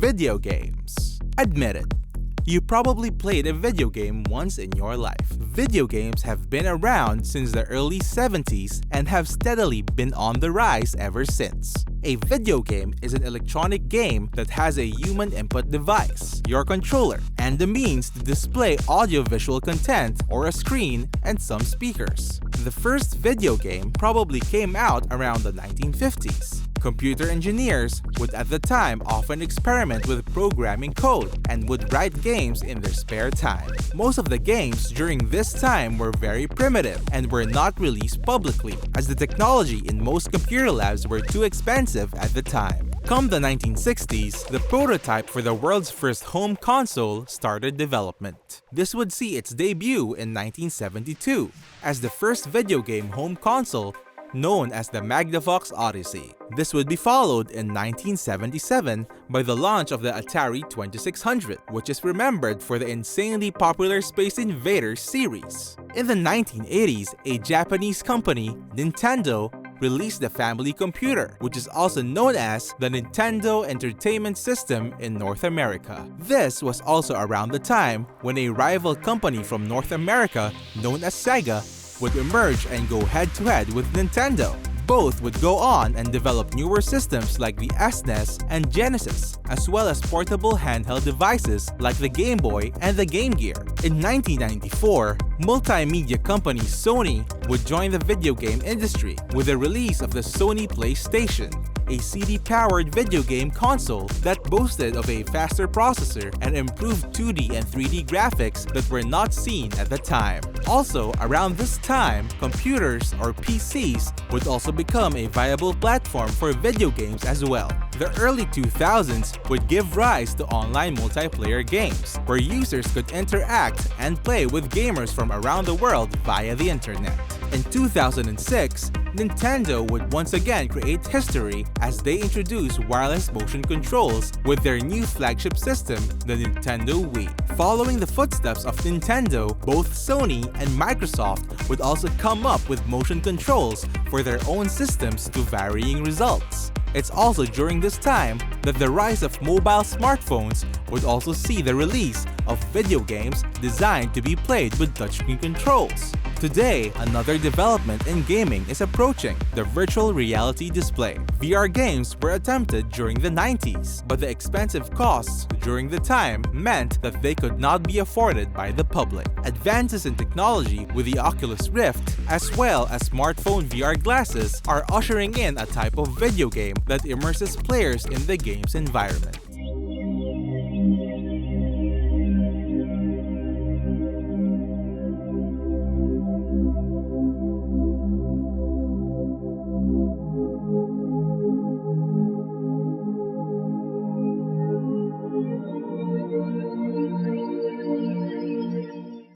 Video games. Admit it, you probably played a video game once in your life. Video games have been around since the early 70s and have steadily been on the rise ever since. A video game is an electronic game that has a human input device, your controller, and the means to display audiovisual content or a screen and some speakers. The first video game probably came out around the 1950s. Computer engineers would at the time often experiment with programming code and would write games in their spare time. Most of the games during this time were very primitive and were not released publicly, as the technology in most computer labs were too expensive at the time. Come the 1960s, the prototype for the world's first home console started development. This would see its debut in 1972 as the first video game home console known as the Magnavox Odyssey. This would be followed in 1977 by the launch of the Atari 2600, which is remembered for the insanely popular Space Invaders series. In the 1980s, a Japanese company, Nintendo, released the Family Computer, which is also known as the Nintendo Entertainment System in North America. This was also around the time when a rival company from North America, known as Sega, would emerge and go head-to-head with Nintendo. Both would go on and develop newer systems like the SNES and Genesis, as well as portable handheld devices like the Game Boy and the Game Gear. In 1994, multimedia company Sony would join the video game industry with the release of the Sony Playstation, a CD-powered video game console that boasted of a faster processor and improved 2D and 3D graphics that were not seen at the time. Also, around this time, computers or PCs would also become a viable platform for video games as well. The early 2000s would give rise to online multiplayer games, where users could interact and play with gamers from around the world via the internet. In 2006, Nintendo would once again create history as they introduced wireless motion controls with their new flagship system, the Nintendo Wii. Following the footsteps of Nintendo, both Sony and Microsoft would also come up with motion controls for their own systems to varying results. It's also during this time that the rise of mobile smartphones would also see the release of video games designed to be played with touchscreen controls. Today, another development in gaming is approaching: the virtual reality display. VR games were attempted during the 90s, but the expensive costs during the time meant that they could not be afforded by the public. Advances in technology with the Oculus Rift, as well as smartphone VR glasses, are ushering in a type of video game that immerses players in the game's environment.